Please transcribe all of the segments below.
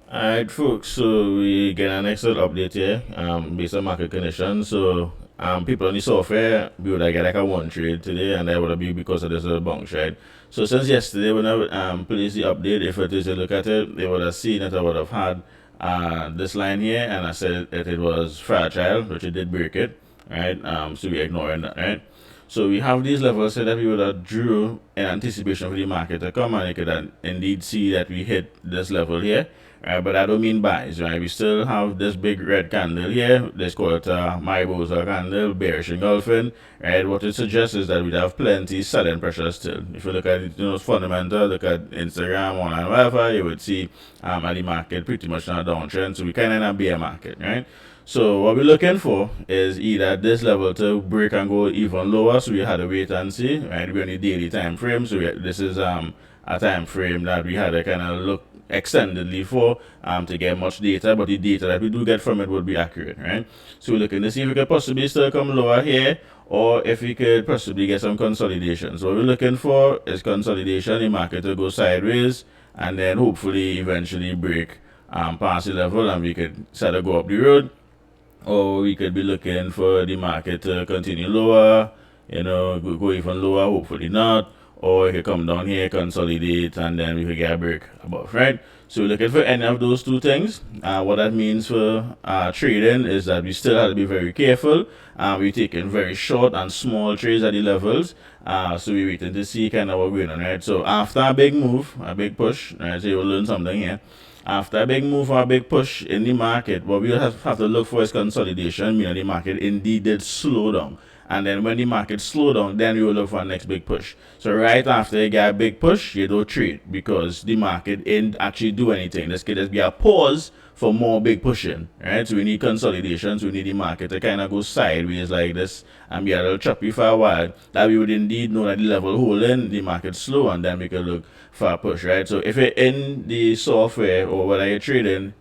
Alright, folks. So we get an excellent update here, based on market conditions. So, people on the software, we would have get like a one trade today, and that would be because of this little bounce, right? So since yesterday, when I placed the update, if it is to look at it, they would have seen that I would have had this line here, and I said that it was fragile, which it did break it, right? So we ignoring that, right? So we have these levels so that we would have drew in anticipation for the market to come, and you could indeed see that we hit this level here. But I don't mean buys, right? We still have this big red candle here. Let's call it a Mariposa candle, bearish engulfing, right? What it suggests is that we have plenty selling pressure still. If you look at it, fundamental, look at Instagram, online, whatever, you would see at the market pretty much on a downtrend. So we kind of in a bear market, right? So what we're looking for is either this level to break and go even lower. So we had to wait and see, right? We're on the daily time frame. So this is a time frame that we had to kind of look extendedly for to get much data, but the data that we do get from it would be accurate, right? So we're looking to see if we could possibly still come lower here, or if we could possibly get some consolidation. So what we're looking for is consolidation, the market to go sideways, and then hopefully eventually break past the level, and we could start to go up the road. Or we could be looking for the market to continue lower, go even lower, hopefully not. Or it could come down here, consolidate, and then we could get a break above, right? So we're looking for any of those two things. What that means for trading is that we still have to be very careful. We're taking very short and small trades at the levels. So we're waiting to see kind of what we're going on, right? So after a big move, a big push, right? So you'll learn something here. After a big move or a big push in the market, what we have to look for is consolidation, meaning the market indeed did slow down. And then when the market slow down, then you will look for a next big push. So right after you get a big push, you don't trade because the market didn't actually do anything. This could just be a pause for more big pushing, right? So we need consolidation. So we need the market to kind of go sideways like this and be a little choppy for a while. That we would indeed know that the level holding, the market slow, and then we could look for a push, right? So if you're in the software or whether you're trading,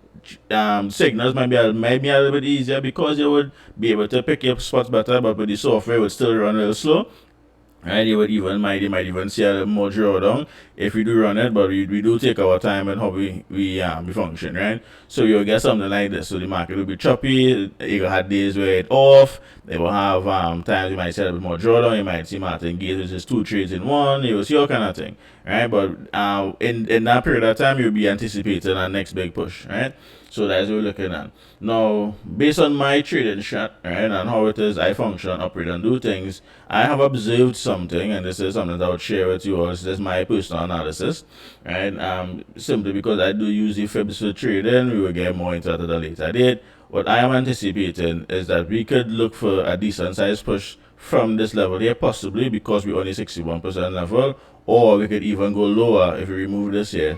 signals might be a little bit easier because you would be able to pick your spots better, but with the software it would still run a little slow. Right, you might even see a little more drawdown if we do run it, but we do take our time and how we function, right? So you'll get something like this. So the market will be choppy. You will have days where it's off. They will have times you might see a little bit more drawdown. You might see Martin Gates, which is two trades in one. You will see all kind of thing, right? But in that period of time, you'll be anticipating a next big push, right? So that's what we're looking at. Now, based on my trading strat, right, and how it is I function, operate, and do things, I have observed something, and this is something that I would share with you all. This is my personal analysis, right? Simply because I do use the fibs for trading, we will get more into that at a later date. What I am anticipating is that we could look for a decent sized push from this level here, possibly because we're only 61% level, or we could even go lower if we remove this here,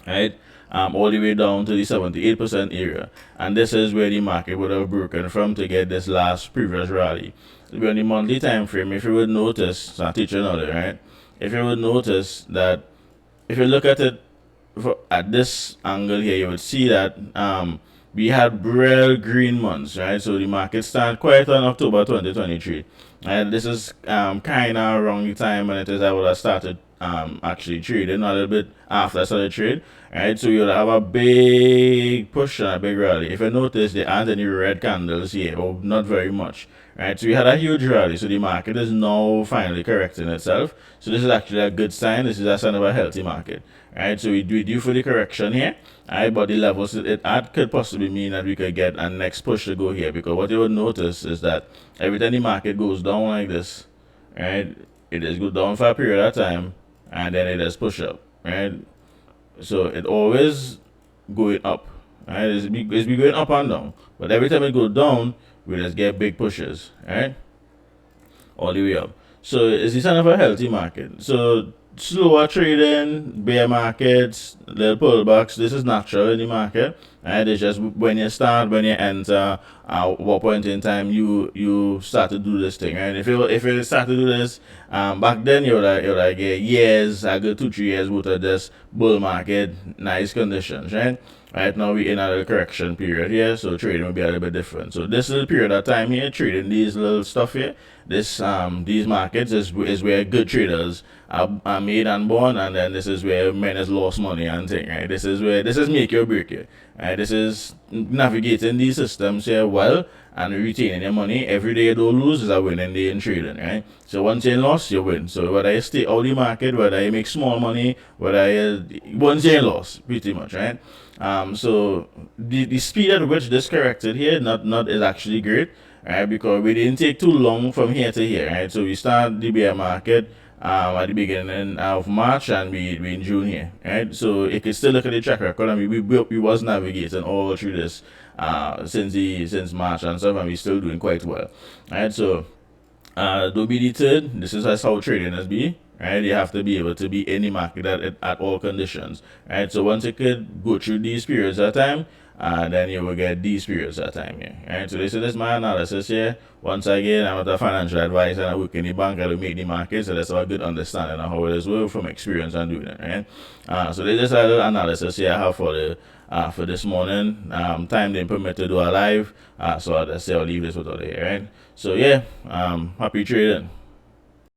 right? All the way down to the 78% area. And this is where the market would have broken from to get this last previous rally. We're on the monthly time frame. If you would notice, so I'm teaching on it, right? If you would notice that if you look at it at this angle here, you would see that we had real green months, right? So the market started quite on October 2023. And this is kind of around the time when it is I would have started actually trading a little bit after I started trade, right? So you'll have a big push and a big rally. If you notice, there aren't any red candles here, or not very much, right? So we had a huge rally. So the market is now finally correcting itself. So this is actually a good sign. This is a sign of a healthy market, right? So we do for the correction here, right? But the levels it at could possibly mean that we could get a next push to go here, because what you would notice is that every time the market goes down like this, right, it is go down for a period of time, and then it is push up, right? So it always going up, right? It's be going up and down, but every time it goes down, we just get big pushes, right? All the way up. So it's a sign of a healthy market. So slower trading, bear markets, little pullbacks. This is natural in the market. Right? It's just when you start, when you enter, at what point in time you start to do this thing. Right? If you start to do this, back then you're like years, I go 2 3 years worth of this bull market, nice conditions, right? Right now we're in a correction period here, so trading will be a little bit different. So this little period of time here, trading these little stuff here, these markets is where good traders are made and born, and then this is where men has lost money and thing, right? This is where this is make or break you, right? This is navigating these systems here well and retaining your money. Every day you don't lose is a winning day in trading, right? So once you lost, you win. So whether you stay out of the market, whether you make small money, whether you once you lost, pretty much, right? So the speed at which this corrected here not is actually great, right? Because we didn't take too long from here to here, right? So we start the bear market at the beginning of March, and we in June here, right? So you can still look at the track record. I mean, we was navigating all through this since March and stuff, and we still doing quite well, right? So don't be deterred. This is how trading has been. Right, you have to be able to be in the market at all conditions. Right, so once you could go through these periods of time, then you will get these periods of time here. Right, so this is my analysis here. Once again, I'm not a financial advisor, and I work in the bank. I don't make the market, so that's a good understanding of how it is work from experience and doing it. Right, so this is a little analysis here I have for this morning. Time didn't permit to do a live, so I'll leave this with all here. Right, so yeah, happy trading.